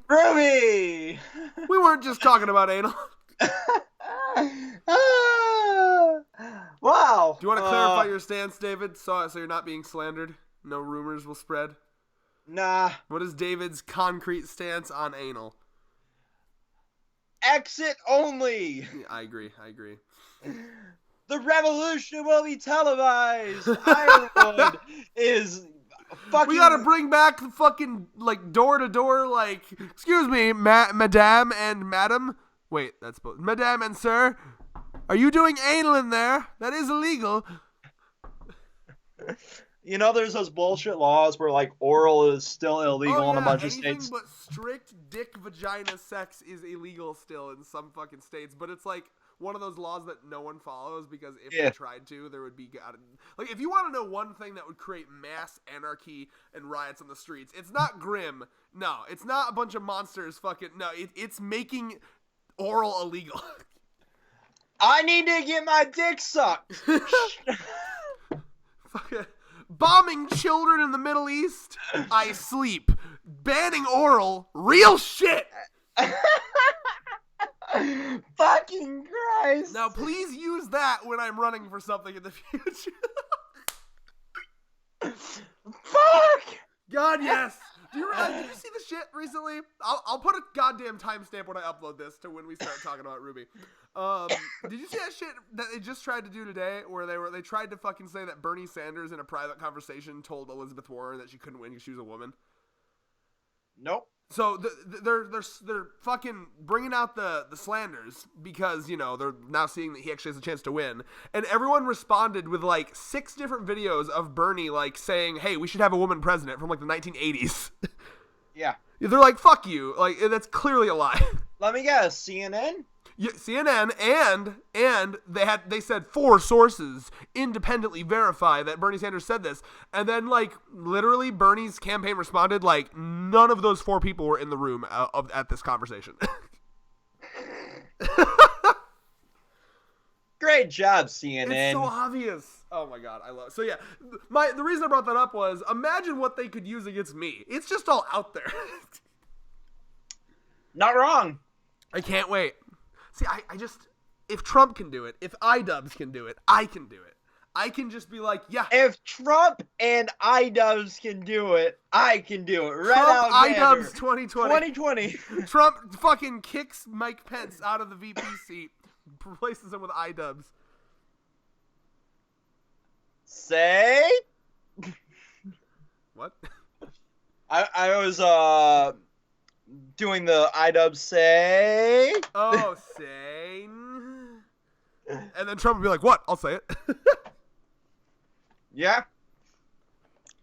RWBY! We weren't just talking about anal. Wow. Do you want to clarify your stance, David, so you're not being slandered? No rumors will spread. Nah. What is David's concrete stance on anal? Exit only. Yeah, I agree. The revolution will be televised. Ironwood is fucking. We gotta bring back the fucking, like, door-to-door, like, excuse me, madame and madam. Wait, that's both. Madame and sir, are you doing anal in there? That is illegal. You know, there's those bullshit laws where, like, oral is still illegal in a bunch of states. Anything but strict dick vagina sex is illegal still in some fucking states, but it's like one of those laws that no one follows because if they tried to, there would be like, if you want to know one thing that would create mass anarchy and riots on the streets, it's not Grimm. No, it's not a bunch of monsters fucking. No, it's making oral illegal. I need to get my dick sucked. Fucking bombing children in the Middle East. I sleep. Banning oral. Real shit. Fucking Christ. Now, please use that when I'm running for something in the future. Fuck. God, yes. Did you see the shit recently? I'll put a goddamn timestamp when I upload this to when we start talking about RWBY. Did you see that shit that they just tried to do today, where they tried to fucking say that Bernie Sanders in a private conversation told Elizabeth Warren that she couldn't win because she was a woman? Nope. So they're fucking bringing out the slanders because, you know, they're now seeing that he actually has a chance to win. And everyone responded with like 6 different videos of Bernie like saying, hey, we should have a woman president from like the 1980s. Yeah. They're like, fuck you. Like, that's clearly a lie. Let me guess, CNN? Yeah, CNN and they said 4 sources independently verify that Bernie Sanders said this, and then like literally Bernie's campaign responded like none of those 4 people were in the room at this conversation. Great job, CNN. It's so obvious. Oh my god, I love it. So yeah, the reason I brought that up was imagine what they could use against me. It's just all out there. Not wrong. I can't wait. See, I just, if Trump can do it, if iDubbbz can do it, I can do it. I can just be like, yeah. If Trump and iDubbbz can do it, I can do it. Right Trump, out, iDubbbz 2020. 2020. Trump fucking kicks Mike Pence out of the VP seat, replaces him with iDubbbz. Say? What? I was, doing the iDubbbz say. Oh, say. And then Trump would be like, what? I'll say it. Yeah.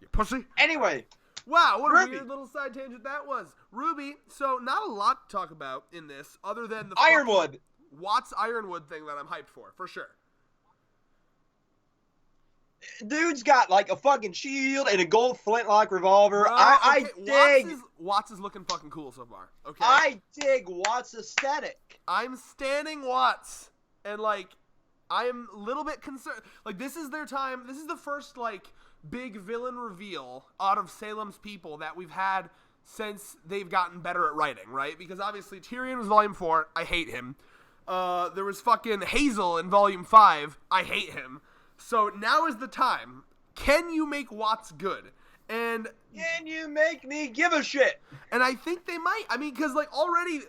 You pussy. Anyway. Wow, what RWBY. a weird little side tangent that was. RWBY, so not a lot to talk about in this other than the Ironwood. Watts Ironwood thing that I'm hyped for sure. Dude's got like a fucking shield and a gold flintlock revolver. Bro, I okay, dig. Watts is looking fucking cool so far. Okay. I dig Watts' aesthetic. I'm standing Watts, and like, I am a little bit concerned. Like, this is their time. This is the first like big villain reveal out of Salem's People that we've had since they've gotten better at writing, right? Because obviously Tyrion was Volume 4. I hate him. There was fucking Hazel in Volume 5. I hate him. So now is the time. Can you make Watts good? And can you make me give a shit? And I think they might. I mean, because like already,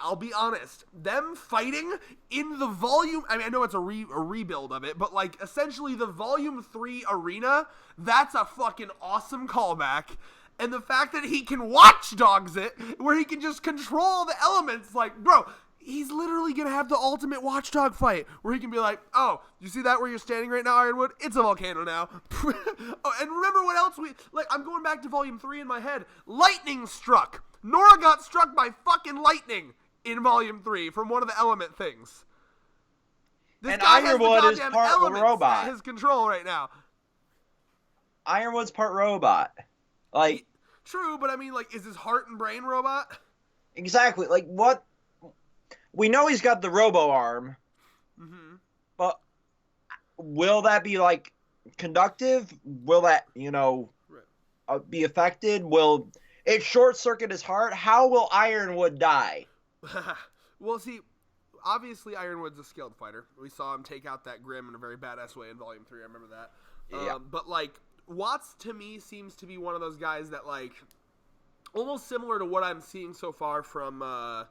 I'll be honest. Them fighting in the volume. I mean, I know it's a rebuild of it, but like essentially the Volume 3 arena. That's a fucking awesome callback. And the fact that he can watchdogs it, where he can just control the elements, like, bro. He's literally going to have the ultimate watchdog fight where he can be like, oh, you see that where you're standing right now, Ironwood? It's a volcano now. Oh, and remember what else I'm going back to Volume 3 in my head. Lightning struck. Nora got struck by fucking lightning in Volume 3 from one of the element things. This and guy Ironwood has the is part robot. At his control right now. Ironwood's part robot. Like, true, but I mean, like, is his heart and brain robot? Exactly. Like, what? We know he's got the robo arm, but will that be like conductive? Will that, be affected? it short-circuited his heart. How will Ironwood die? Well, see, obviously Ironwood's a skilled fighter. We saw him take out that Grim in a very badass way in Volume 3. I remember that. Yeah. But, like, Watts, to me, seems to be one of those guys that, like, almost similar to what I'm seeing so far from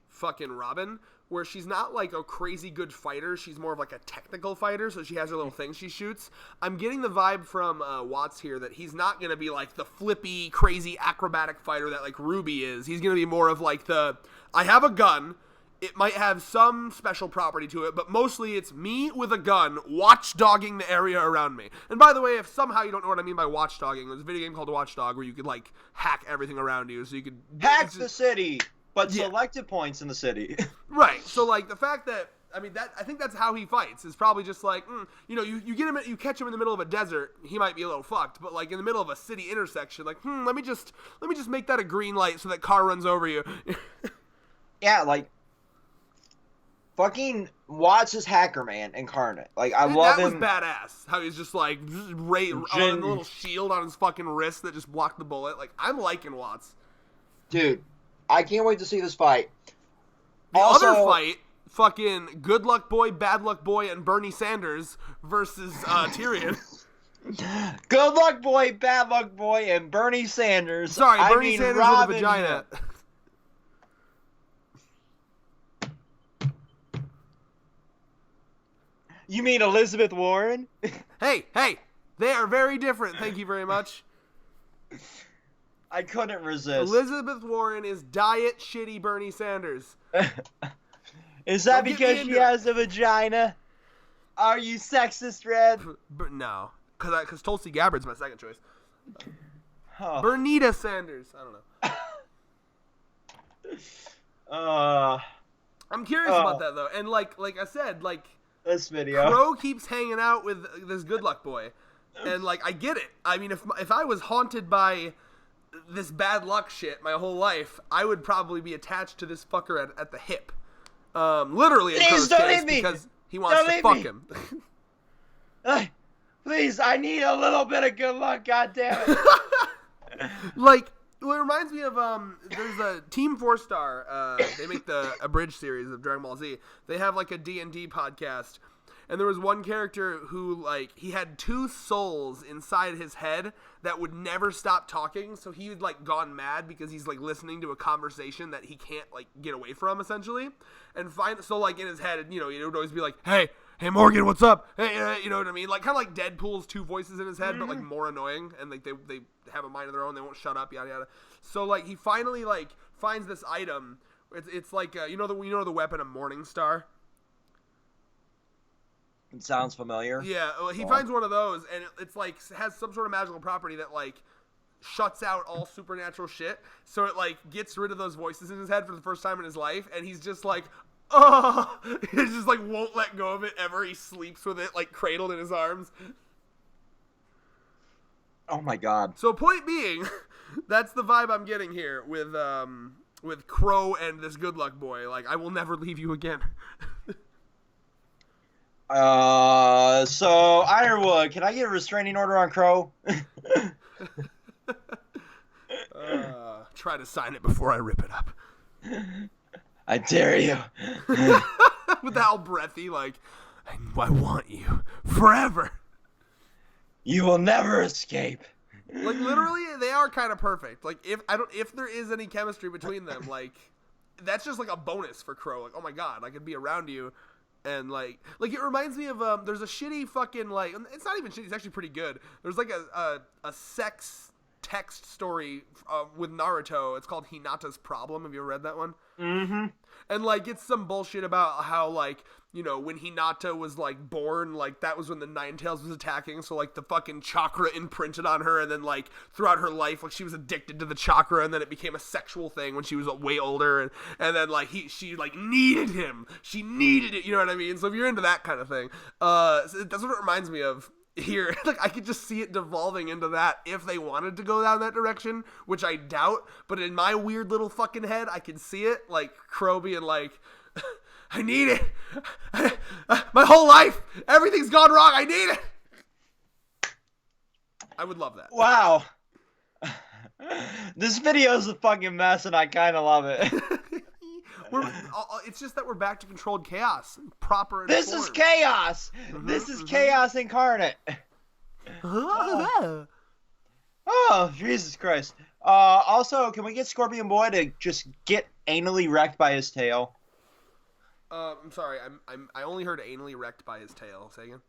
fucking Robin, where she's not, like, a crazy good fighter. She's more of, like, a technical fighter, so she has her little things she shoots. I'm getting the vibe from Watts here that he's not going to be, like, the flippy, crazy, acrobatic fighter that, like, RWBY is. He's going to be more of, like, I have a gun. It might have some special property to it, but mostly it's me with a gun watchdogging the area around me. And by the way, if somehow you don't know what I mean by watchdogging, there's a video game called Watchdog where you could, like, hack everything around you. So you could hack the city, but selected points in the city. Right. So, like, the fact that, I mean, I think that's how he fights. Is probably just like, you know, you get him, you catch him in the middle of a desert, he might be a little fucked. But, like, in the middle of a city intersection, like, let me just make that a green light so that car runs over you. Yeah, like, fucking Watts is Hacker Man incarnate. Like, I love him. That was badass. How he's just, like, on a little shield on his fucking wrist that just blocked the bullet. Like, I'm liking Watts. Dude, I can't wait to see this fight. The other fight, fucking Good Luck Boy, Bad Luck Boy, and Bernie Sanders versus Tyrion. Good Luck Boy, Bad Luck Boy, and Bernie Sanders. Sorry, Bernie Sanders Robin with a vagina. You mean Elizabeth Warren? Hey, they are very different. Thank you very much. I couldn't resist. Elizabeth Warren is diet shitty Bernie Sanders. Is that because she has a vagina? Are you sexist, Red? No, because Tulsi Gabbard's my second choice. Bernita Sanders. I don't know. I'm curious about that though, and like I said, like this video, Crow keeps hanging out with this Good Luck Boy, and like I get it. I mean, if I was haunted by this bad luck shit my whole life, I would probably be attached to this fucker at the hip. Literally in Crow's case, because he wants to fuck him. Please, I need a little bit of good luck, goddammit. Like, well, it reminds me of, there's a Team 4-Star, they make the Abridged series of Dragon Ball Z. They have, like, a D&D podcast, and there was one character who, like, he had two souls inside his head that would never stop talking, so he had, like, gone mad because he's, like, listening to a conversation that he can't, like, get away from, essentially. And so, like, in his head, you know, he would always be like, hey, Morgan, what's up? Hey, you know what I mean? Like, kind of like Deadpool's two voices in his head, but, like, more annoying, and, like, they have a mind of their own, they won't shut up, yada, yada. So, like, he finally, like, finds this item. It's like, you know the weapon of Morningstar? It sounds familiar. Yeah, well, he finds one of those, and it's like has some sort of magical property that like shuts out all supernatural shit. So it like gets rid of those voices in his head for the first time in his life, and he's just like, oh, he just like won't let go of it ever. He sleeps with it like cradled in his arms. Oh my god. So point being, that's the vibe I'm getting here with Crow and this Good Luck Boy. Like, I will never leave you again. So Ironwood, can I get a restraining order on Crow? Try to sign it before I rip it up. I dare you. With that all breathy, like, I want you forever. You will never escape. Like, literally, they are kind of perfect. Like, if there is any chemistry between them, like, that's just like a bonus for Crow. Like, oh my god, I could be around you. And, like it reminds me of, there's a shitty fucking, like, it's not even shitty, it's actually pretty good. There's, like, a sex text story with Naruto. It's called Hinata's Problem. Have you ever read that one? Mm-hmm. And, like, it's some bullshit about how, like, you know, when Hinata was, like, born, like, that was when the Ninetales was attacking, so, like, the fucking chakra imprinted on her, and then, like, throughout her life, like, she was addicted to the chakra, and then it became a sexual thing when she was way older, and then, like, she, like, needed him. She needed it, you know what I mean? So if you're into that kind of thing, that's what it reminds me of here. Like, I could just see it devolving into that if they wanted to go down that direction, which I doubt, but in my weird little fucking head, I can see it, like, Crow being like, I need it. My whole life, everything's gone wrong. I need it. I would love that. Wow. This video is a fucking mess, and I kind of love it. It's just that we're back to controlled chaos, proper. This is chaos. This is chaos incarnate. Oh, Jesus Christ. Also, can we get Scorpion Boy to just get anally wrecked by his tail? I'm sorry. I only heard anally wrecked by his tail. Say again.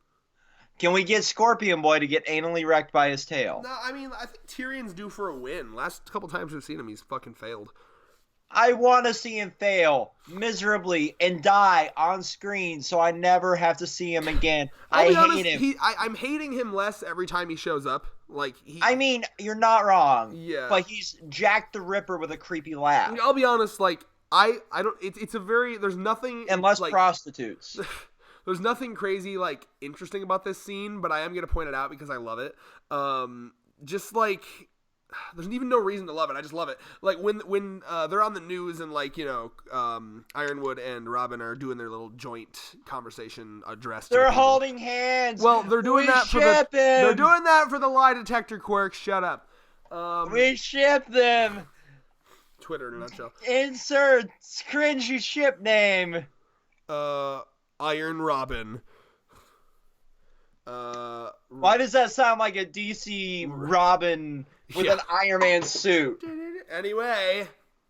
Can we get Scorpion Boy to get anally wrecked by his tail? No, I mean, I think Tyrion's due for a win. Last couple times we've seen him, he's fucking failed. I want to see him fail miserably and die on screen so I never have to see him again. I hate him. I'm hating him less every time he shows up. I mean, you're not wrong. Yeah. But he's Jack the Ripper with a creepy laugh. I'll be honest, I don't. It's a very. There's nothing. And less prostitutes. There's nothing crazy interesting about this scene, but I am gonna point it out because I love it. There's even no reason to love it. I just love it. When they're on the news and Ironwood and Robin are doing their little joint conversation address. They're holding hands. Well, they're doing that for they're doing that for the lie detector quirks. Shut up. We ship them. Twitter in a nutshell. Insert cringy ship name. Iron Robin. Why does that sound like a DC Robin with an Iron Man suit? Anyway,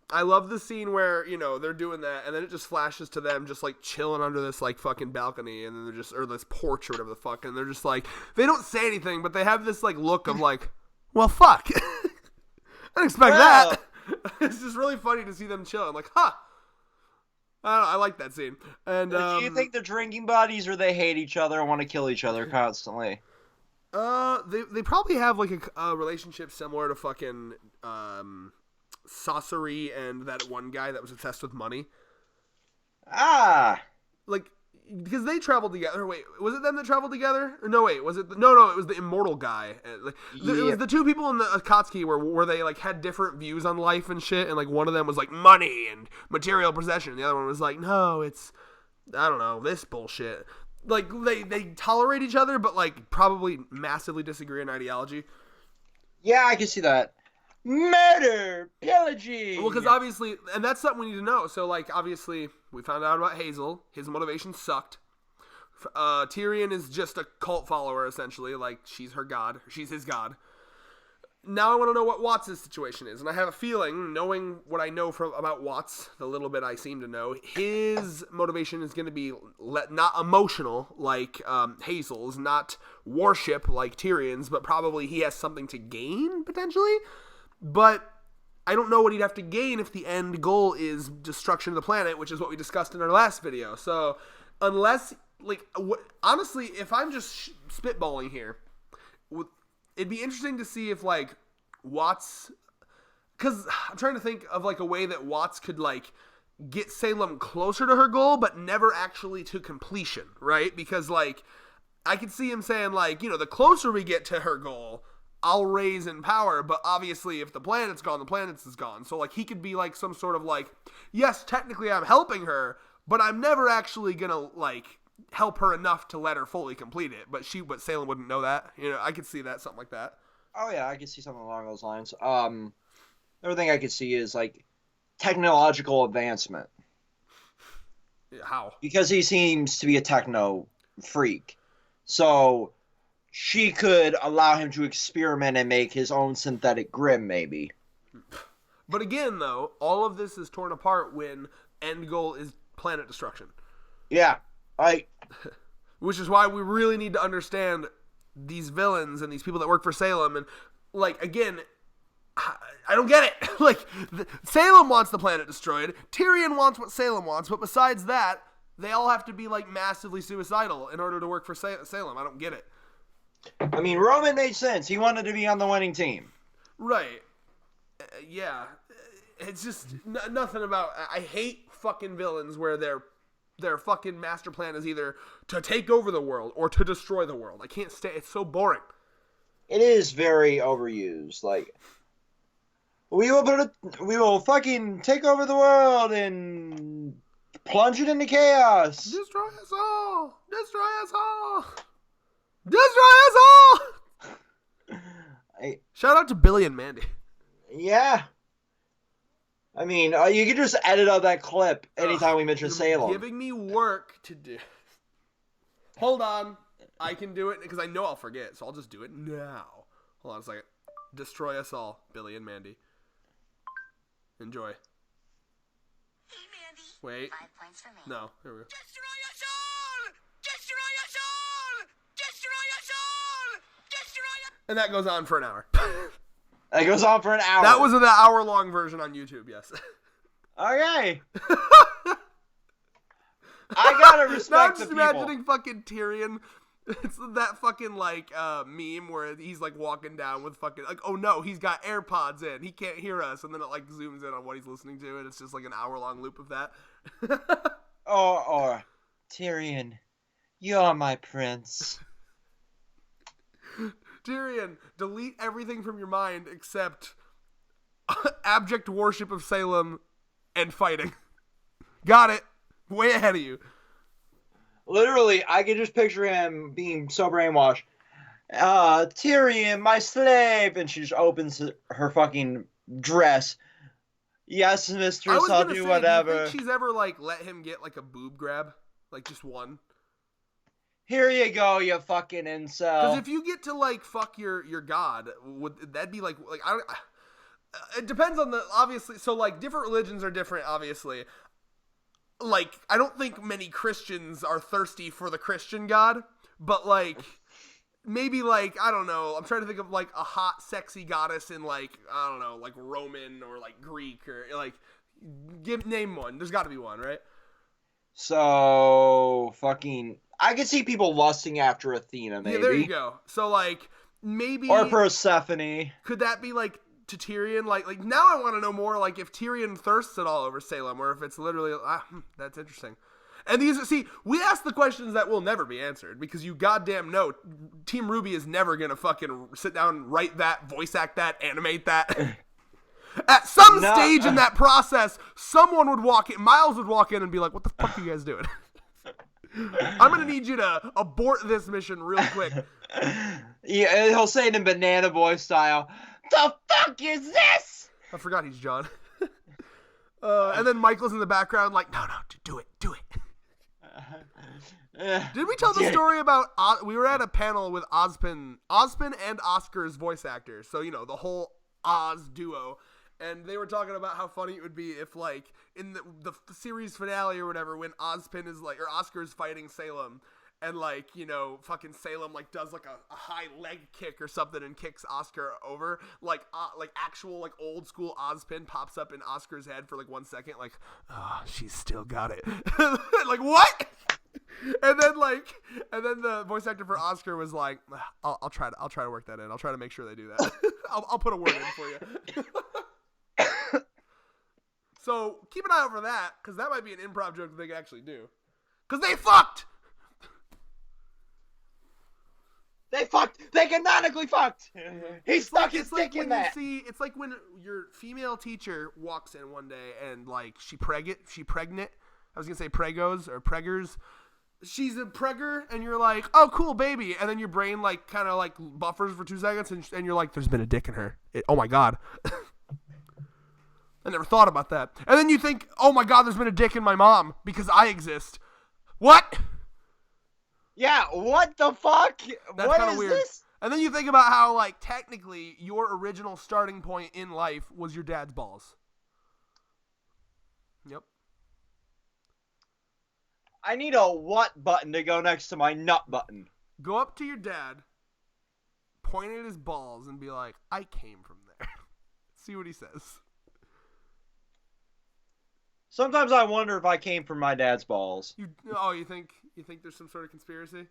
I love the scene where, they're doing that, and then it just flashes to them just, chilling under this, fucking balcony, and then they're just, or this porch or whatever the fuck, and they're just, they don't say anything, but they have this, look of, well, fuck. I didn't expect that. It's just really funny to see them chill. I'm like, huh. I don't know, I like that scene. And do you think they're drinking buddies or they hate each other and want to kill each other constantly? They probably have a relationship similar to fucking Saucery and that one guy that was obsessed with money. Because they traveled together. Wait, was it them that traveled together? Or no, wait, was it? No, it was the immortal guy. It was the two people in the Akatsuki where they had different views on life and shit, and one of them was money and material possession, and the other one was no, it's I don't know, this bullshit. They tolerate each other, but probably massively disagree on ideology. Yeah, I can see that. Murder, pillaging. Well, because obviously, and that's something we need to know. So, obviously, we found out about Hazel. His motivation sucked. Tyrion is just a cult follower, essentially. She's her god. She's his god. Now I want to know what Watts' situation is. And I have a feeling, knowing what I know about Watts, the little bit I seem to know, his motivation is going to be not emotional like Hazel's, not worship like Tyrion's, but probably he has something to gain, potentially. But I don't know what he'd have to gain if the end goal is destruction of the planet, which is what we discussed in our last video. So, unless, honestly, if I'm just spitballing here, it'd be interesting to see if, Watts... Because I'm trying to think of, a way that Watts could, get Salem closer to her goal, but never actually to completion, right? Because, I could see him saying, the closer we get to her goal... I'll raise in power, but obviously if the planet's gone, the planet is gone. So, he could be, some sort of, yes, technically I'm helping her, but I'm never actually gonna, help her enough to let her fully complete it. But Salem wouldn't know that. I could see that, something like that. Oh, yeah, I could see something along those lines. Another thing I could see is, technological advancement. How? Because he seems to be a techno freak. So... she could allow him to experiment and make his own synthetic Grim, maybe. But again, though, all of this is torn apart when end goal is planet destruction. Yeah, Which is why we really need to understand these villains and these people that work for Salem. And, again, I don't get it. Salem wants the planet destroyed. Tyrion wants what Salem wants. But besides that, they all have to be, massively suicidal in order to work for Salem. I don't get it. I mean, Roman made sense. He wanted to be on the winning team. Right. Yeah. It's just nothing about... I hate fucking villains where their fucking master plan is either to take over the world or to destroy the world. I can't stay... It's so boring. It is very overused. We will fucking take over the world and plunge it into chaos. Destroy us all! Destroy us all! Destroy us all! Shout out to Billy and Mandy. Yeah. I mean, you can just edit out that clip anytime we mention You're Salem. giving me work to do. Hold on. I can do it because I know I'll forget, so I'll just do it now. Hold on a second. Destroy us all, Billy and Mandy. Enjoy. Hey, Mandy. Wait. 5 points for me. No, here we go. Destroy us all! Destroy us all! Destroy us all! Destroy us! And that goes on for an hour. That goes on for an hour. That was the hour-long version on YouTube, yes. Okay. I gotta respect now I'm the just people. imagining fucking Tyrion. It's that fucking like meme where he's like walking down with fucking like, oh no, he's got AirPods in, he can't hear us, and then it like zooms in on what he's listening to, and it's just like an hour-long loop of that. Or Tyrion, you're my prince. Tyrion, delete everything from your mind except abject worship of Salem and fighting. Got it. Way ahead of you. Literally, I can just picture him being so brainwashed. Tyrion, my slave, and she just opens her fucking dress. Yes, mistress, I'll do whatever. Do you think she's ever like let him get like a boob grab, like just one? Here you go, you fucking incel. Because if you get to like fuck your god, would that be like I don't? It depends on the obviously. So like different religions are different, obviously. Like I don't think many Christians are thirsty for the Christian god, but like maybe like I don't know. I'm trying to think of like a hot, sexy goddess in like I don't know, like Roman or like Greek or like name one. There's got to be one, right? So fucking, I could see people lusting after Athena, maybe. Yeah, there you go. So like maybe or Persephone. Could that be like to Tyrion? Like now I want to know more. Like if Tyrion thirsts at all over Salem, or if it's literally that's interesting. And we ask the questions that will never be answered because you goddamn know Team RWBY is never gonna fucking sit down and write that, voice act that, animate that. At some stage in that process, someone would walk in, Miles would walk in and be like, "What the fuck are you guys doing?" I'm gonna need you to abort this mission real quick. Yeah, he'll say it in Banana Boy style. The fuck is this? I forgot he's John. And then Michael's in the background like, no, do it. Did we tell the story about, we were at a panel with Ozpin and Oscar's voice actors. So, the whole Oz duo. And they were talking about how funny it would be if, like, in the series finale or whatever, when Ozpin is like, or Oscar's fighting Salem, and like, fucking Salem like does like a high leg kick or something and kicks Oscar over, like actual like old school Ozpin pops up in Oscar's head for like 1 second, like, oh, she's still got it. Like what? And then the voice actor for Oscar was like, I'll try to work that in. I'll try to make sure they do that. I'll put a word in for you. So keep an eye out for that, because that might be an improv joke that they could actually do. Because they fucked! They fucked! They canonically fucked! He stuck his dick in that! It's like when your female teacher walks in one day and, like, she pregnant. I was going to say pregos or preggers. She's a pregger, and you're like, oh, cool, baby. And then your brain, like, kind of, like, buffers for 2 seconds, and you're like, there's been a dick in her. Oh, my God. I never thought about that. And then you think, oh, my God, there's been a dick in my mom because I exist. What? Yeah, what the fuck? That's what kind of is weird. this? And then you think about how, like, technically your original starting point in life was your dad's balls. Yep. I need a what button to go next to my nut button. Go up to your dad, point at his balls, and be like, I came from there. See what he says. Sometimes I wonder if I came from my dad's balls. You think there's some sort of conspiracy?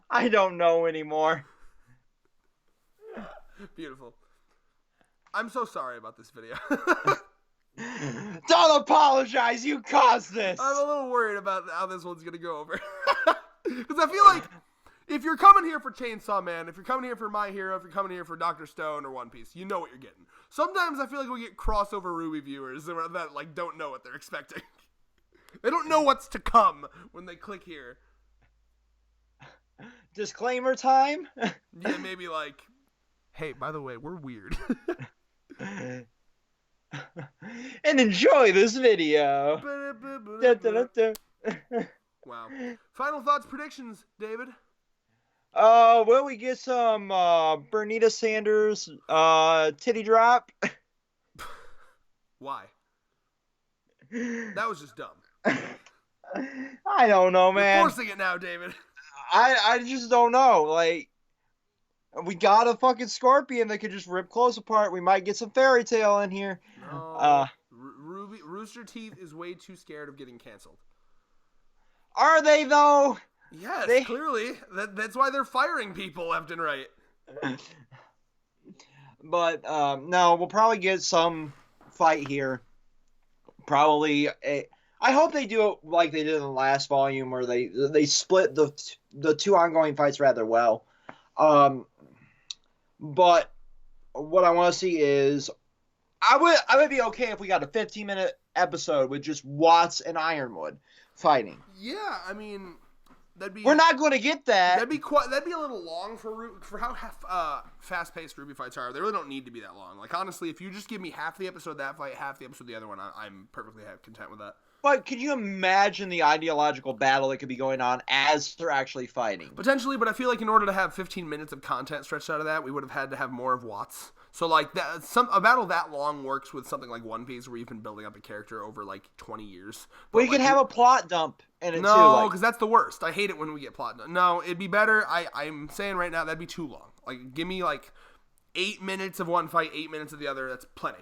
I don't know anymore. Beautiful. I'm so sorry about this video. Don't apologize, you caused this. I'm a little worried about how this one's gonna go over. Because I feel like if you're coming here for Chainsaw Man, if you're coming here for My Hero, if you're coming here for Dr. Stone or One Piece, you know what you're getting. Sometimes I feel like we get crossover RWBY viewers that like don't know what they're expecting. They don't know what's to come when they click here. Disclaimer time? Yeah, maybe like Hey, by the way, we're weird. And enjoy this video. Dun, dun, dun, dun. Wow. Final thoughts, predictions, David? Will we get some Bernita Sanders titty drop? Why? That was just dumb. I don't know, man. You're forcing it now, David. I just don't know. Like, we got a fucking scorpion that could just rip clothes apart. We might get some fairy tale in here. No. Rooster Teeth is way too scared of getting canceled. Are they though? Yes, clearly. That's why they're firing people left and right. But no, we'll probably get some fight here. Probably I hope they do it like they did in the last volume, where they split the two ongoing fights rather well. But what I want to see is I would be okay if we got a 15-minute episode with just Watts and Ironwood fighting. Yeah, I mean, that'd be. We're not going to get that. That'd be a little long for how fast-paced RWBY fights are. They really don't need to be that long. Like, honestly, if you just give me half the episode of that fight, half the episode of the other one, I'm perfectly content with that. But could you imagine the ideological battle that could be going on as they're actually fighting? Potentially, but I feel like in order to have 15 minutes of content stretched out of that, we would have had to have more of Watts. So, like, a battle that long works with something like One Piece, where you've been building up a character over, like, 20 years. But we could have a plot dump in it, too. No, because that's the worst. I hate it when we get plot dump. No, it'd be better. I'm saying right now, that'd be too long. Like, give me, like, 8 minutes of one fight, 8 minutes of the other. That's plenty.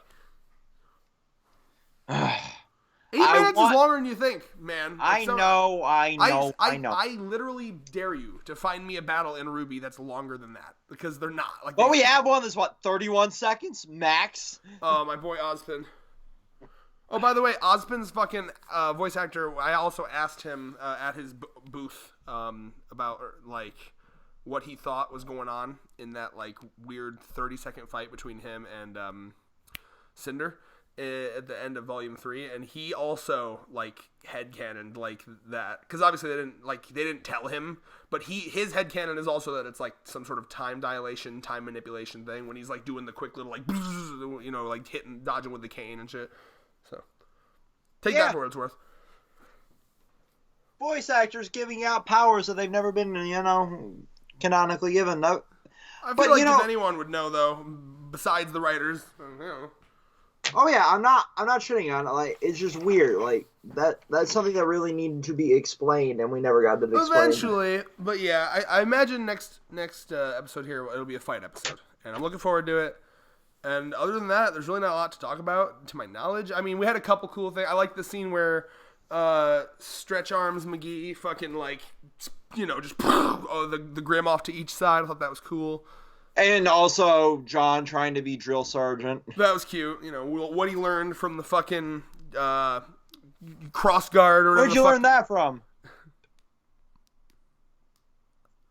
8 minutes is longer than you think, man. I know. I literally dare you to find me a battle in RWBY that's longer than that, because they're not. Like, well, we have one that's, 31 seconds max? Oh, my boy Ozpin. Oh, by the way, Ozpin's fucking voice actor, I also asked him at his booth about, like, what he thought was going on in that, like, weird 30-second fight between him and Cinder at the end of Volume 3, and he also, like, headcanoned, like, that, because obviously they didn't tell him, but his headcanon is also that it's, like, some sort of time dilation, time manipulation thing, when he's, like, doing the quick little, like, you know, like, dodging with the cane and shit. So, take that for what it's worth. Voice actors giving out powers that they've never been, canonically given. No. I feel like if anyone would know, though, besides the writers, Oh yeah, I'm not shitting on it. Like, it's just weird. Like, that's something that really needed to be explained, and we never got it explained. Eventually, but yeah, I imagine next episode here it'll be a fight episode, and I'm looking forward to it. And other than that, there's really not a lot to talk about, to my knowledge. I mean, we had a couple cool things. I like the scene where Stretch Arms McGee fucking, like, just the Grim off to each side. I thought that was cool. And also John trying to be drill sergeant. That was cute. What he learned from the fucking cross guard or whatever. Where'd you learn that from?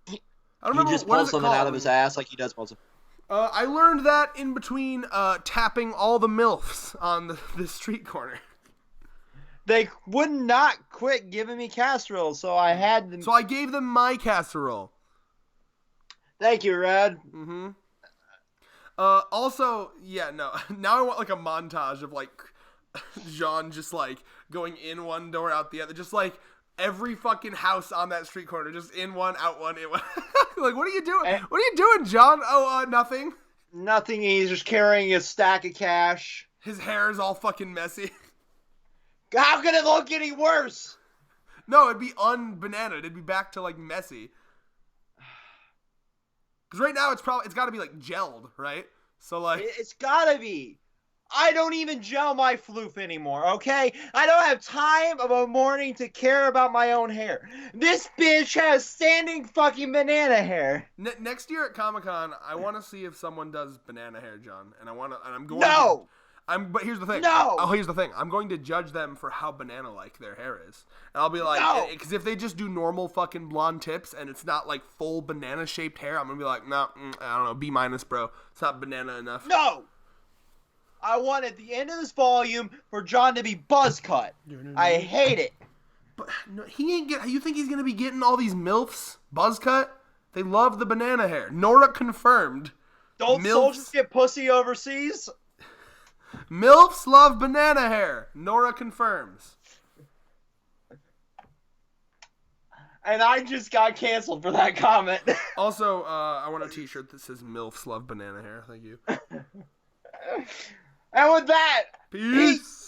I don't remember. He just pulls something out of his ass like he does most of. I learned that in between tapping all the MILFs on the street corner. They would not quit giving me casseroles, so I had them. So I gave them my casserole. Thank you, Red. Mm-hmm. Also, yeah, no. Now I want, like, a montage of, like, Jean just, like, going in one door, out the other. Just, like, every fucking house on that street corner. Just in one, out one, in one. Like, what are you doing? What are you doing, John? Oh, nothing. Nothing. He's just carrying a stack of cash. His hair is all fucking messy. How could it look any worse? No, it'd be unbananaed. It'd be back to, like, messy. Because right now it's got to be, like, gelled, right? So, like, it's gotta be. I don't even gel my floof anymore, okay? I don't have time of a morning to care about my own hair. This bitch has standing fucking banana hair. Next year at Comic-Con, I want to see if someone does banana hair, John. And I'm going No! But here's the thing. No! Oh, here's the thing. I'm going to judge them for how banana-like their hair is. And I'll be like, because if they just do normal fucking blonde tips and it's not, like, full banana-shaped hair, I'm going to be like, no, I don't know, B-, bro. It's not banana enough. No! I want at the end of this volume for John to be buzz cut. I hate it. But no, he ain't you think he's going to be getting all these MILFs buzz cut? They love the banana hair. Nora confirmed. Don't soldiers get pussy overseas? MILFs love banana hair. Nora confirms. And I just got canceled for that comment. Also, I want a t-shirt that says MILFs love banana hair. Thank you. And with that, Peace.